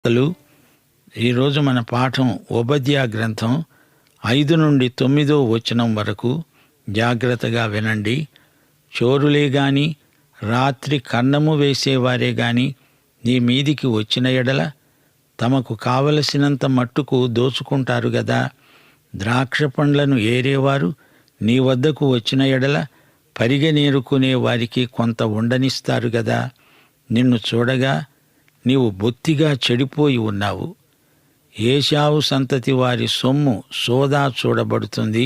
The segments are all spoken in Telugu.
అసలు ఈరోజు మన పాఠం ఓబద్యా గ్రంథం 5 నుండి 9 వచనం వరకు జాగ్రత్తగా వినండి. చోరులే గాని రాత్రి కన్నము వేసేవారే గాని నీ మీదికి వచ్చిన ఎడల తమకు కావలసినంత మట్టుకు దోచుకుంటారు గదా. ద్రాక్ష పండ్లను ఏరేవారు నీ వద్దకు వచ్చిన ఎడల పరిగెనేరుకునే వారికి కొంత ఉండనిస్తారు గదా. నిన్ను చూడగా నీవు బొత్తిగా చెడిపోయి ఉన్నావు. ఏశావు సంతతి వారి సొమ్ము సోదా చూడబడుతుంది,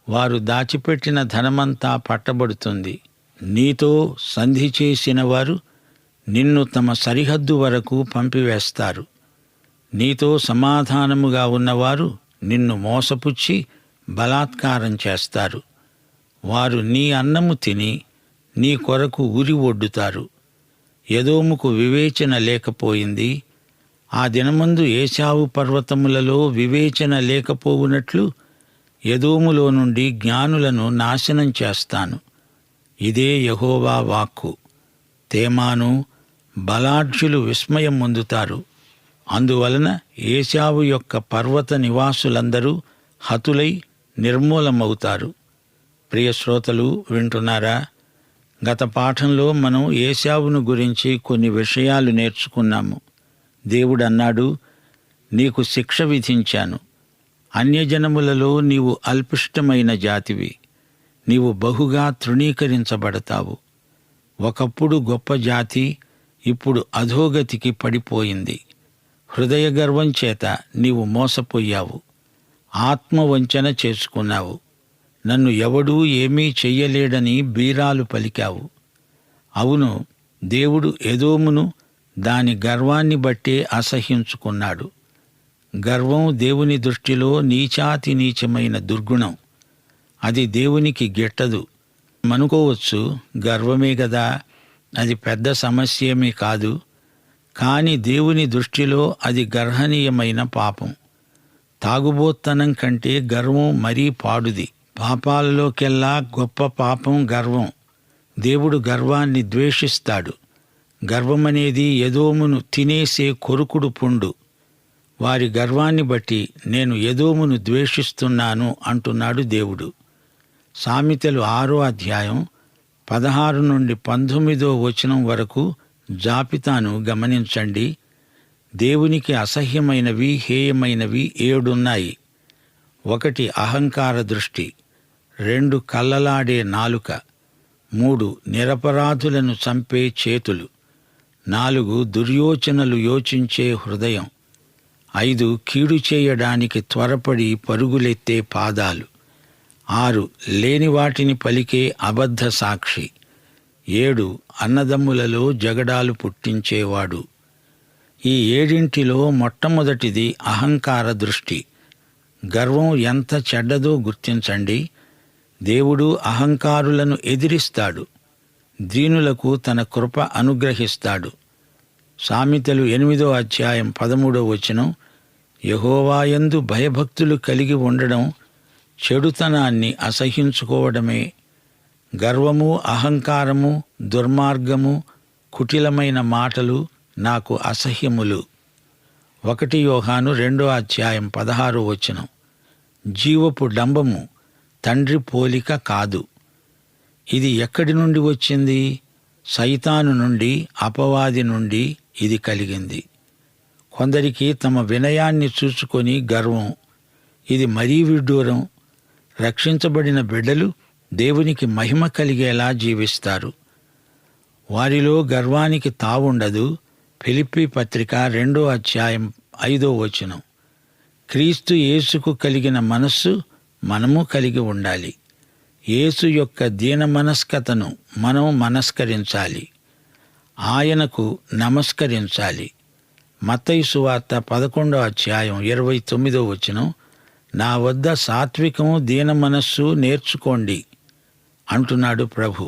వారు దాచిపెట్టిన ధనమంతా పట్టబడుతుంది. నీతో సంధి చేసిన వారు నిన్ను తమ సరిహద్దు వరకు పంపివేస్తారు. నీతో సమాధానముగా ఉన్నవారు నిన్ను మోసపుచ్చి బలాత్కారం చేస్తారు. వారు నీ అన్నము తిని నీ కొరకు ఉరి ఒడ్డుతారు. ఎదోముకు వివేచన లేకపోయింది. ఆ దినమందు ఏశావు పర్వతములలో వివేచన లేకపోవునట్లు ఎదోములో నుండి జ్ఞానులను నాశనం చేస్తాను. ఇదే యెహోవా వాక్కు. తేమాను బలాఢ్యులు విస్మయం పొందుతారు. అందువలన ఏశావు యొక్క పర్వత నివాసులందరూ హతులై నిర్మూలమవుతారు. ప్రియ శ్రోతలు వింటున్నారా? గత పాఠంలో మనం ఏశావును గురించి కొన్ని విషయాలు నేర్చుకున్నాము. దేవుడన్నాడు, నీకు శిక్ష విధించాను. అన్యజనములలో నీవు అల్పిష్టమైన జాతివి. నీవు బహుగా తృణీకరించబడతావు. ఒకప్పుడు గొప్ప జాతి ఇప్పుడు అధోగతికి పడిపోయింది. హృదయగర్వం చేత నీవు మోసపోయావు. ఆత్మవంచన చేసుకున్నావు. నన్ను ఎవడూ ఏమీ చెయ్యలేడని బీరాలు పలికావు. అవును, దేవుడు ఎదోమును దాని గర్వాన్ని బట్టే అసహ్యించుకున్నాడు. గర్వం దేవుని దృష్టిలో నీచాతి నీచమైన దుర్గుణం. అది దేవునికి గిట్టదు. అనుకోవచ్చు, గర్వమే గదా, అది పెద్ద సమస్యేమీ కాదు. కాని దేవుని దృష్టిలో అది గర్హనీయమైన పాపం. తాగుబోత్తనం కంటే గర్వం మరీ పాడుది. పాపాలలోకెల్లా గొప్ప పాపం గర్వం. దేవుడు గర్వాన్ని ద్వేషిస్తాడు. గర్వమనేది ఎదోమును తినేసే కొరుకుడు పుండు. వారి గర్వాన్ని బట్టి నేను ఎదోమును ద్వేషిస్తున్నాను అంటున్నాడు దేవుడు. సామెతలు 6వ అధ్యాయం 16 నుండి 19 వచనం వరకు జాబితాను గమనించండి. దేవునికి అసహ్యమైనవి, హేయమైనవి 7 ఉన్నాయి. 1 అహంకార దృష్టి, 2 కల్లలాడే నాలుక, 3 నిరపరాధులను చంపే చేతులు, 4 దుర్యోచనలు యోచించే హృదయం, 5 కీడు చేయడానికి త్వరపడి పరుగులెత్తే పాదాలు, 6 లేని వాటిని పలికే అబద్ధ సాక్షి, 7 అన్నదమ్ములలో జగడాలు పుట్టించేవాడు. ఈ 7 మొట్టమొదటిది అహంకార దృష్టి. గర్వం ఎంత చెడ్డదో గుర్తించండి. దేవుడు అహంకారులను ఎదిరిస్తాడు. దీనులకు తన కృప అనుగ్రహిస్తాడు. సామెతలు 8వ అధ్యాయం 13వ వచనం, యెహోవాయందు భయభక్తులు కలిగి ఉండడం చెడుతనాన్ని అసహ్యించుకోవడమే. గర్వము, అహంకారము, దుర్మార్గము, కుటిలమైన మాటలు నాకు అసహ్యములు. 1 యోహాను 2వ అధ్యాయం 16వ వచనం, జీవపు డంబము తండ్రి పోలిక కాదు. ఇది ఎక్కడి నుండి వచ్చింది? సైతాను నుండి, అపవాది నుండి ఇది కలిగింది. కొందరికి తమ వినయాన్ని చూసుకొని గర్వం. ఇది మరీ విడ్డూరం. రక్షించబడిన బిడ్డలు దేవునికి మహిమ కలిగేలా జీవిస్తారు. వారిలో గర్వానికి తావుండదు. ఫిలిప్పీ పత్రిక 2వ అధ్యాయం 5వ వచనం, క్రీస్తు యేసుకు కలిగిన మనస్సు మనము కలిగి ఉండాలి. యేసు యొక్క దీన మనస్కతను మనం మనస్కరించాలి. ఆయనకు నమస్కరించాలి. మత్తయి సువార్త 11వ అధ్యాయం 29వ వచనం, నా వద్ద సాత్వికము, దీన మనస్సు నేర్చుకోండి అంటున్నాడు ప్రభు.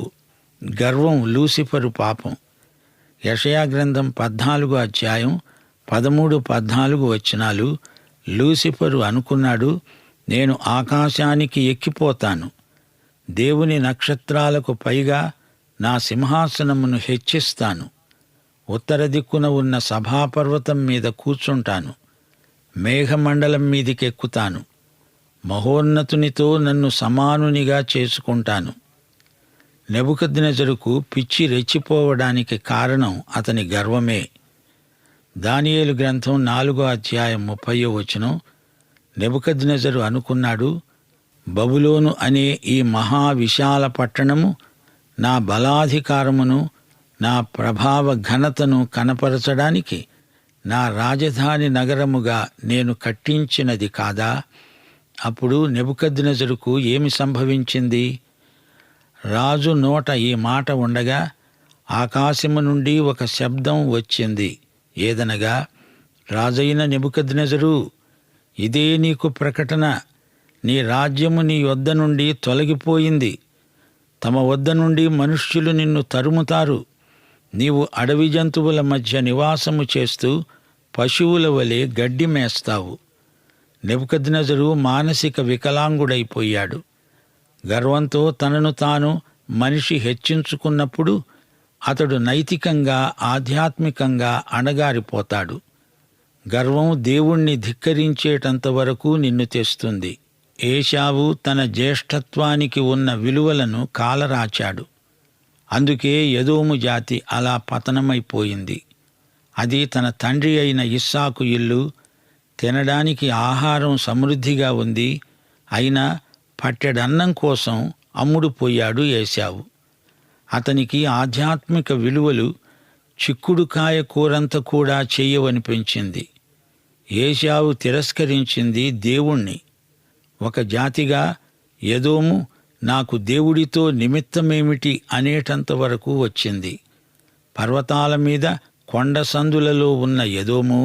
గర్వం లూసిఫరు పాపం. యెషయా గ్రంథం 14వ అధ్యాయం 13, 14 వచనాలు, లూసిఫరు అనుకున్నాడు, నేను ఆకాశానికి ఎక్కిపోతాను, దేవుని నక్షత్రాలకు పైగా నా సింహాసనమును హెచ్చిస్తాను. ఉత్తర దిక్కున ఉన్న సభాపర్వతం మీద కూర్చుంటాను. మేఘమండలం మీదికెక్కుతాను. మహోన్నతునితో నన్ను సమానునిగా చేసుకుంటాను. నెబుకద్నెజరుకు పిచ్చి రెచ్చిపోవడానికి కారణం అతని గర్వమే. దానియేలు గ్రంథం 4వ అధ్యాయం 30వ వచనం. నెబుకద్నెజరు అనుకున్నాడు, బబులోను అనే ఈ మహావిశాల పట్టణము నా బలాధికారమును, నా ప్రభావ ఘనతను కనపరచడానికి నా రాజధాని నగరముగా నేను కట్టించినది కాదా? అప్పుడు నెబుకద్నెజరుకు ఏమి సంభవించింది? రాజు నోట ఈ మాట ఉండగా ఆకాశము నుండి ఒక శబ్దం వచ్చింది. ఏదనగా, రాజైన నెబుకద్నెజరు, ఇదే నీకు ప్రకటన. నీ రాజ్యము నీ వద్ద నుండి తొలగిపోయింది. తమ వద్ద నుండి మనుష్యులు నిన్ను తరుముతారు. నీవు అడవి జంతువుల మధ్య నివాసము చేస్తూ పశువుల వలె గడ్డి మేస్తావు. నెబుకద్నెజరు మానసిక వికలాంగుడైపోయాడు. గర్వంతో తనను తాను మనిషి హెచ్చించుకున్నప్పుడు అతడు నైతికంగా, ఆధ్యాత్మికంగా అణగారిపోతాడు. గర్వం దేవుణ్ణి ధిక్కరించేటంత వరకు నిన్ను తెస్తుంది. ఏశావు తన జ్యేష్ఠత్వానికి ఉన్న విలువలను కాలరాచాడు. అందుకే ఎదోము జాతి అలా పతనమైపోయింది. అది తన తండ్రి అయిన ఇస్సాకు ఇల్లు. తినడానికి ఆహారం సమృద్ధిగా ఉంది. అయినా పట్టెడన్నం కోసం అమ్ముడుపోయాడు ఏశావు. అతనికి ఆధ్యాత్మిక విలువలు చిక్కుడుకాయ కూరంత కూడా చెయ్యవనిపించింది. ఏశావు తిరస్కరించింది దేవుణ్ణి. ఒక జాతిగా ఎదోము నాకు దేవుడితో నిమిత్తమేమిటి అనేటంత వరకు వచ్చింది. పర్వతాల మీద కొండ సందులలో ఉన్న ఎదోము,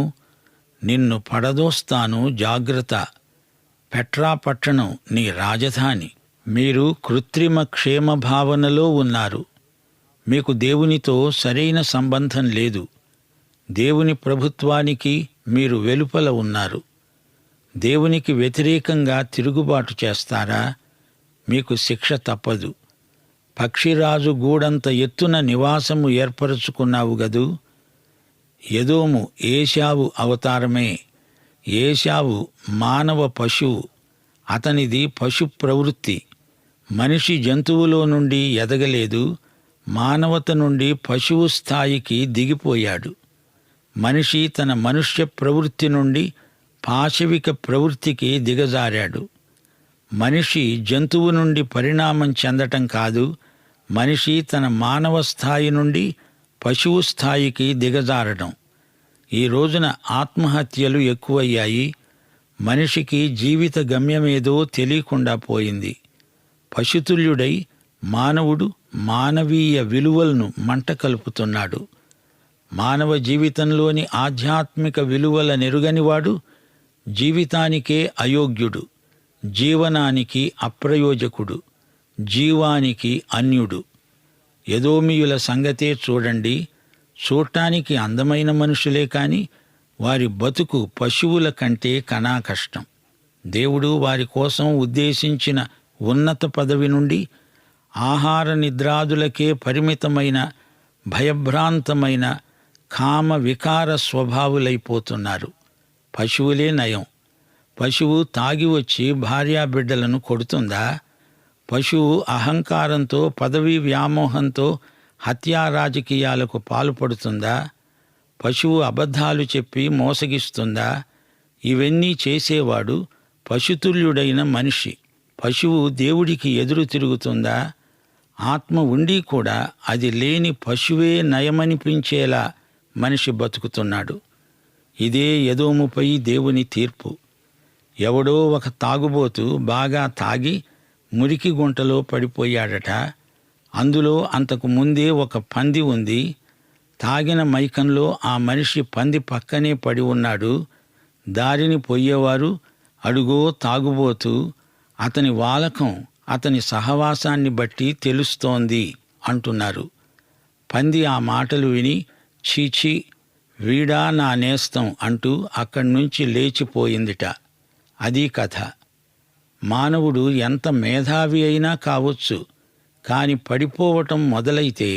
నిన్ను పడదోస్తాను, జాగ్రత్త. పెట్రా పట్టణం నీ రాజధాని. మీరు కృత్రిమ క్షేమ భావనలో ఉన్నారు. మీకు దేవునితో సరైన సంబంధం లేదు. దేవుని ప్రభుత్వానికి మీరు వెలుపల ఉన్నారు. దేవునికి వ్యతిరేకంగా తిరుగుబాటు చేస్తారా? మీకు శిక్ష తప్పదు. పక్షిరాజు గూడంత ఎత్తున నివాసము ఏర్పరచుకున్నావు గదూ. ఎదోము ఏశావు అవతారమే. ఏశావు మానవ పశువు. అతనిది పశు ప్రవృత్తి. మనిషి జంతువులో నుండి ఎదగలేదు. మానవత నుండి పశువు స్థాయికి దిగిపోయాడు. మనిషి తన మనుష్య ప్రవృత్తి నుండి పాశవిక ప్రవృత్తికి దిగజారాడు. మనిషి జంతువు నుండి పరిణామం చెందటం కాదు, మనిషి తన మానవ స్థాయి నుండి పశువు స్థాయికి దిగజారడం. ఈ రోజున ఆత్మహత్యలు ఎక్కువయ్యాయి. మనిషికి జీవిత గమ్యమేదో తెలియకుండా పోయింది. పశుతుల్యుడై మానవుడు మానవీయ విలువలను మంట కలుపుతున్నాడు. మానవ జీవితంలోని ఆధ్యాత్మిక విలువల నెరుగనివాడు జీవితానికే అయోగ్యుడు, జీవనానికి అప్రయోజకుడు, జీవానికి అన్యుడు. ఎదోమీయుల సంగతే చూడండి. చూడటానికి అందమైన మనుషులే కాని వారి బతుకు పశువుల కంటే కనా కష్టం. దేవుడు వారి కోసం ఉద్దేశించిన ఉన్నత పదవి నుండి ఆహార నిద్రాదులకే పరిమితమైన భయభ్రాంతమైన కామ వికార స్వభావులైపోతున్నారు. పశువులే నయం. పశువు తాగి వచ్చి భార్యాబిడ్డలను కొడుతుందా? పశువు అహంకారంతో, పదవీ వ్యామోహంతో హత్యా రాజకీయాలకు పాల్పడుతుందా? పశువు అబద్ధాలు చెప్పి మోసగిస్తుందా? ఇవన్నీ చేసేవాడు పశుతుల్యుడైన మనిషి. పశువు దేవుడికి ఎదురు తిరుగుతుందా? ఆత్మ ఉండి కూడా అది లేని పశువే నయమనిపించేలా మనిషి బతుకుతున్నాడు. ఇదే ఎదోముపై దేవుని తీర్పు. ఎవడో ఒక తాగుబోతు బాగా తాగి మురికి గుంటలో పడిపోయాడట. అందులో అంతకు ముందే ఒక పంది ఉంది. తాగిన మైకంలో ఆ మనిషి పంది పక్కనే పడి ఉన్నాడు. దారిని పోయేవారు, అడుగో తాగుబోతు, అతని వాలకం అతని సహవాసాన్ని బట్టి తెలుస్తోంది అంటున్నారు. పంది ఆ మాటలు విని చీచి, వీడా నా నేస్తం అంటూ అక్కడి నుంచి లేచిపోయిందిట. అది కథ. మానవుడు ఎంత మేధావి అయినా కావచ్చు, కాని పడిపోవటం మొదలైతే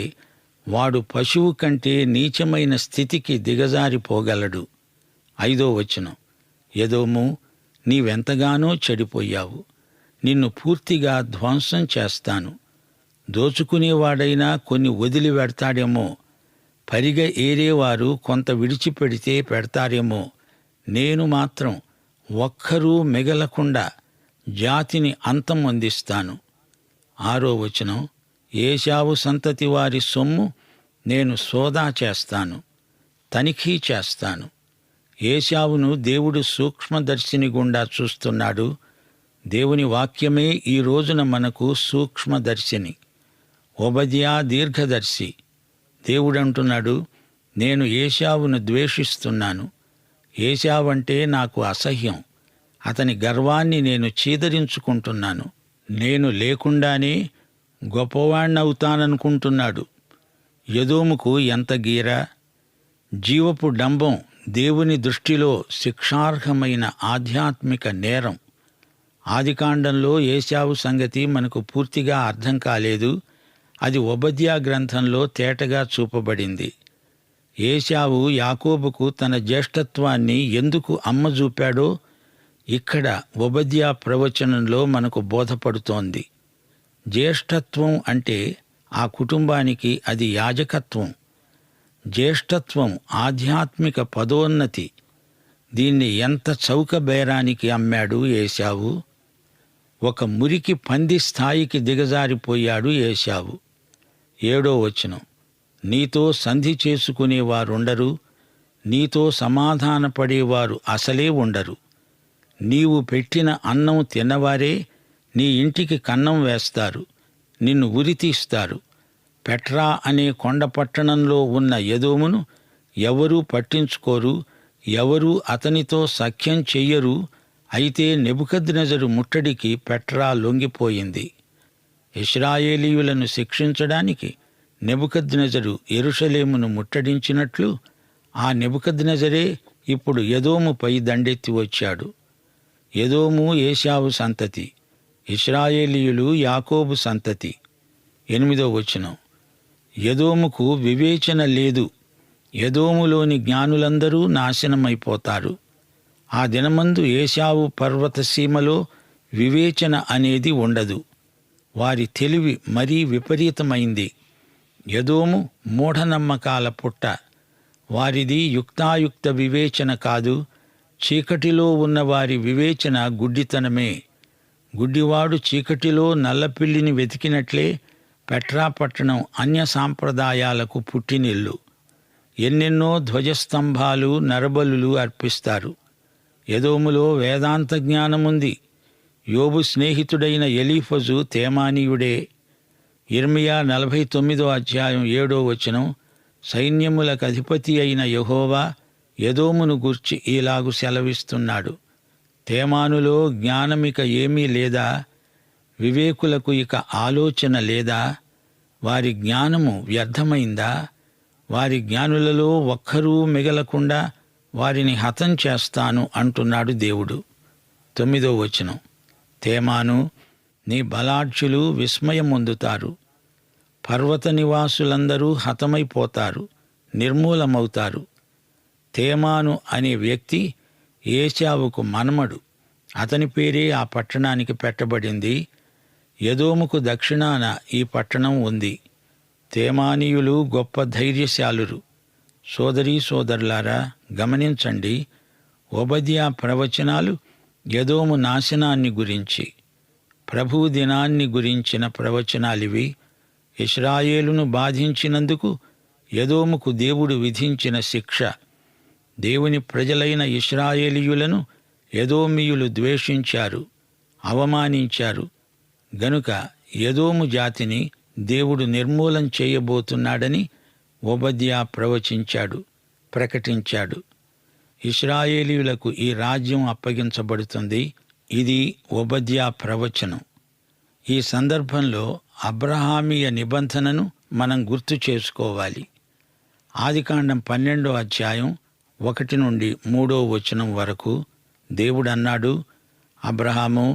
వాడు పశువు కంటే నీచమైన స్థితికి దిగజారిపోగలడు. 5వ వచనం, ఎదోము, నీవెంతగానో చెడిపోయావు, నిన్ను పూర్తిగా ధ్వంసం చేస్తాను. దోచుకునేవాడైనా కొన్ని వదిలి పెడతాడేమో, పరిగ ఏరేవారు కొంత విడిచిపెడితే పెడతారేమో, నేను మాత్రం ఒక్కరూ మిగలకుండా జాతిని అంతమొందిస్తాను. 6వ వచనం, ఏశావు సంతతి వారి సొమ్ము నేను సోదా చేస్తాను, తనిఖీ చేస్తాను. ఏశావును దేవుడు సూక్ష్మదర్శిని గుండా చూస్తున్నాడు. దేవుని వాక్యమే ఈ రోజున మనకు సూక్ష్మదర్శిని. ఓబద్యా దీర్ఘదర్శి. దేవుడంటున్నాడు, నేను ఏశావును ద్వేషిస్తున్నాను. ఏశావంటే నాకు అసహ్యం. అతని గర్వాన్ని నేను చీదరించుకుంటున్నాను. నేను లేకుండానే గొప్పవాణ్ణవుతాననుకుంటున్నాడు. ఎదోముకు ఎంత గీర! జీవపు డంబం దేవుని దృష్టిలో శిక్షార్హమైన ఆధ్యాత్మిక నేరం. ఆదికాండంలో ఏశావు సంగతి మనకు పూర్తిగా అర్థం కాలేదు. అది ఓబద్యా గ్రంథంలో తేటగా చూపబడింది. ఏశావు యాకోబుకు తన జ్యేష్ఠత్వాన్ని ఎందుకు అమ్మజూపాడో ఇక్కడ ఓబద్యా ప్రవచనంలో మనకు బోధపడుతోంది. జ్యేష్ఠత్వం అంటే ఆ కుటుంబానికి అది యాజకత్వం. జ్యేష్ఠత్వం ఆధ్యాత్మిక పదోన్నతి. దీన్ని ఎంత చౌక బేరానికి అమ్మాడు ఏశావు! ఒక మురికి పంది స్థాయికి దిగజారిపోయాడు ఏశావు. 7వ వచనం, నీతో సంధి చేసుకునేవారుండరు, నీతో సమాధానపడేవారు అసలే ఉండరు. నీవు పెట్టిన అన్నం తిన్నవారే నీ ఇంటికి కన్నం వేస్తారు, నిన్ను ఉరితీస్తారు. పెట్రా అనే కొండ పట్టణంలో ఉన్న ఎదోమును ఎవరూ పట్టించుకోరు, ఎవరూ అతనితో సఖ్యం చెయ్యరు. అయితే నెబుకద్నెజరు ముట్టడికి పెట్రా లొంగిపోయింది. ఇశ్రాయేలీయులను శిక్షించడానికి నెబుకద్నెజరు యెరూషలేమును ముట్టడించినట్లు ఆ నెబుకద్నెజరే ఇప్పుడు ఎదోముపై దండెత్తి వచ్చాడు. ఎదోము ఏశావు సంతతి, ఇశ్రాయేలీయులు యాకోబు సంతతి. 8వ వచనం, ఎదోముకు వివేచన లేదు, ఎదోములోని జ్ఞానులందరూ నాశనమైపోతారు. ఆ దినమందు ఏశావు పర్వత సీమలో వివేచన అనేది ఉండదు. వారి తెలివి మరీ విపరీతమైంది. ఎదోము మూఢనమ్మకాల పుట్ట. వారిది యుక్తాయుక్త వివేచన కాదు, చీకటిలో ఉన్న వారి వివేచన గుడ్డితనమే. గుడ్డివాడు చీకటిలో నల్లపిల్లిని వెతికినట్లే పెట్రా పట్టణం అన్య సాంప్రదాయాలకు పుట్టినిల్లు. ఎన్నెన్నో ధ్వజస్తంభాలు, నరబలులు అర్పిస్తారు. ఎదోములో వేదాంత జ్ఞానముంది. యోబు స్నేహితుడైన ఎలీఫజు తేమానీయుడే. యిర్మీయా 49వ అధ్యాయం 7వ వచనం, సైన్యములకు అధిపతి అయిన యెహోవా ఎదోమును గూర్చి ఈలాగు సెలవిస్తున్నాడు, తేమానులో జ్ఞానమిక ఏమీ లేదా? వివేకులకు ఇక ఆలోచన లేదా? వారి జ్ఞానము వ్యర్థమైందా? వారి జ్ఞానులలో ఒక్కరూ మిగలకుండా వారిని హతం చేస్తాను అంటున్నాడు దేవుడు. 9వ వచనం, తేమాను, నీ బలాఢ్యులు విస్మయం పొందుతారు. పర్వత నివాసులందరూ హతమైపోతారు, నిర్మూలమవుతారు. తేమాను అనే వ్యక్తి ఏశావుకు మనమడు. అతని పేరే ఆ పట్టణానికి పెట్టబడింది. ఎదోముకు దక్షిణాన ఈ పట్టణం ఉంది. తేమానీయులు గొప్ప ధైర్యశాలురు. సోదరీ సోదరులారా, గమనించండి, ఓబద్యా ప్రవచనాలు ఎదోము నాశనాన్ని గురించి, ప్రభువు దినాన్ని గురించిన ప్రవచనాలివి. ఇశ్రాయేలును బాధించినందుకు ఎదోముకు దేవుడు విధించిన శిక్ష. దేవుని ప్రజలైన ఇశ్రాయేలీయులను ఎదోమీయులు ద్వేషించారు, అవమానించారు. గనుక ఎదోము జాతిని దేవుడు నిర్మూలం చేయబోతున్నాడని ఓబద్యా ప్రవచించాడు, ప్రకటించాడు. ఇశ్రాయేలీయులకు ఈ రాజ్యం అప్పగించబడుతుంది. ఇది ఓబద్యా ప్రవచనం. ఈ సందర్భంలో అబ్రహామీయ నిబంధనను మనం గుర్తు చేసుకోవాలి. ఆదికాండం 12వ అధ్యాయం 1 నుండి 3వ వచనం వరకు దేవుడన్నాడు, అబ్రహాము,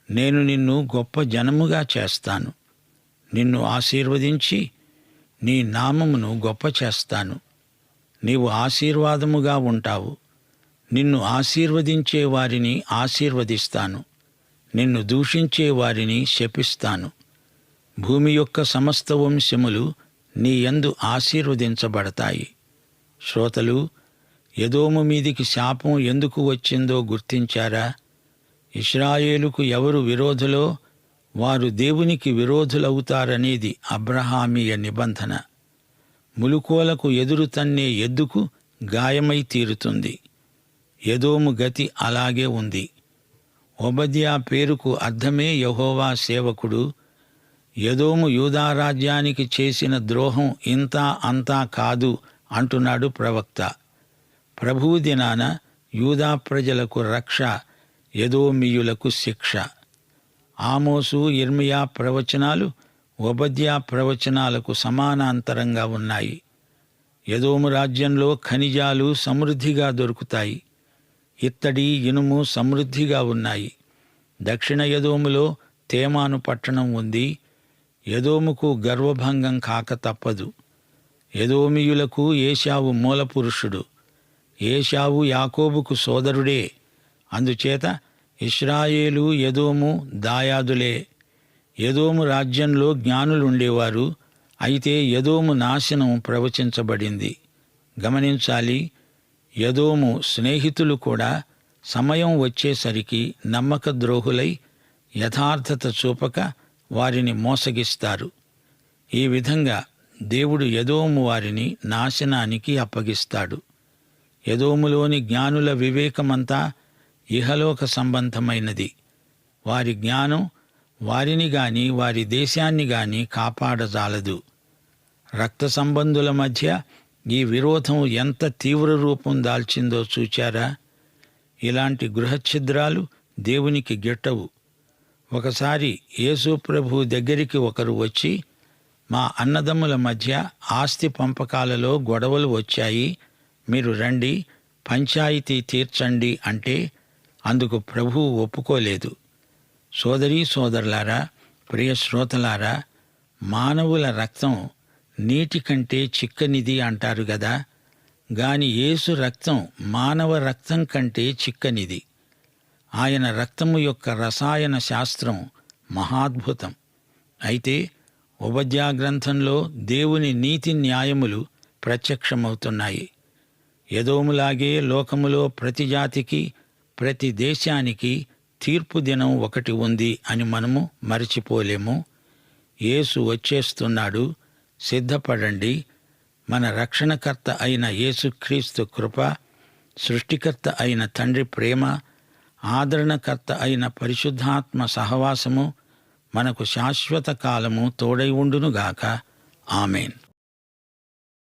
నేను నిన్ను గొప్ప జనముగా చేస్తాను, నిన్ను ఆశీర్వదించి నీ నామమును గొప్ప చేస్తాను. నీవు ఆశీర్వాదముగా ఉంటావు. నిన్ను ఆశీర్వదించే వారిని ఆశీర్వదిస్తాను, నిన్ను దూషించే వారిని శపిస్తాను. భూమి యొక్క సమస్త వంశములు నీ యందు ఆశీర్వదించబడతాయి. శ్రోతలు, ఎదోము మీదికి శాపం ఎందుకు వచ్చిందో గుర్తించారా? ఇశ్రాయేలుకు ఎవరు విరోధులో వారు దేవునికి విరోధులవుతారనేది అబ్రహామీయ నిబంధన. ములుకోలకు ఎదురు తన్నే ఎద్దుకు గాయమై తీరుతుంది. ఎదోము గతి అలాగే ఉంది. ఓబద్యా పేరుకు అర్థమే యెహోవా సేవకుడు. ఎదోము యూదారాజ్యానికి చేసిన ద్రోహం ఇంతా అంతా కాదు అంటున్నాడు ప్రవక్త. ప్రభువు దినాన యూదా ప్రజలకు రక్ష, ఎదోమీయులకు శిక్ష. ఆమోసు, యిర్మీయా ప్రవచనాలు ఓబద్యా ప్రవచనాలకు సమానాంతరంగా ఉన్నాయి. ఎదోము రాజ్యంలో ఖనిజాలు సమృద్ధిగా దొరుకుతాయి. ఇత్తడి, ఇనుము సమృద్ధిగా ఉన్నాయి. దక్షిణ ఎదోములో తేమాను పట్టణం ఉంది. ఎదోముకు గర్వభంగం కాక తప్పదు. ఎదోమీయులకు ఏశావు మూలపురుషుడు. ఏశావు యాకోబుకు సోదరుడే. అందుచేత ఇశ్రాయేలు, ఎదోము దాయాదులే. ఎదోము రాజ్యంలో జ్ఞానులుండేవారు. అయితే ఎదోము నాశనం ప్రవచించబడింది. గమనించాలి, ఎదోము స్నేహితులు కూడా సమయం వచ్చేసరికి నమ్మకద్రోహులై యథార్థత చూపక వారిని మోసగిస్తారు. ఈ విధంగా దేవుడు ఎదోము వారిని నాశనానికి అప్పగిస్తాడు. ఎదోములోని జ్ఞానుల వివేకమంతా ఇహలోక సంబంధమైనది. వారి జ్ఞానం వారిని గాని వారి దేశాన్ని గాని కాపాడజాలదు. రక్త సంబంధుల మధ్య ఈ విరోధం ఎంత తీవ్ర రూపం దాల్చిందో చూచారా? ఇలాంటి గృహఛిద్రాలు దేవునికి గిట్టవు. ఒకసారి యేసు ప్రభు దగ్గరికి ఒకరు వచ్చి, మా అన్నదమ్ముల మధ్య ఆస్తి పంపకాలలో గొడవలు వచ్చాయి, మీరు రండి పంచాయితీ తీర్చండి అంటే అందుకు ప్రభువు ఒప్పుకోలేదు. సోదరీ సోదరులారా, ప్రియ శ్రోతలారా, మానవుల రక్తం నీటి కంటే చిక్కనిది అంటారు గదా. గాని యేసు రక్తం మానవ రక్తం కంటే చిక్కనిది. ఆయన రక్తము యొక్క రసాయన శాస్త్రం మహాద్భుతం. అయితే ఓబద్యా గ్రంథంలో దేవుని నీతి న్యాయములు ప్రత్యక్షమవుతున్నాయి. ఎదోములాగే లోకములో ప్రతి జాతికి, ప్రతి దేశానికి తీర్పు దినం ఒకటి ఉంది అని మనము మరచిపోలేము. యేసు వచ్చేస్తున్నాడు, సిద్ధపడండి. మన రక్షణకర్త అయిన యేసుక్రీస్తు కృప, సృష్టికర్త అయిన తండ్రి ప్రేమ, ఆదరణకర్త అయిన పరిశుద్ధాత్మ సహవాసము మనకు శాశ్వత కాలము తోడై ఉండునుగాక. ఆమేన్.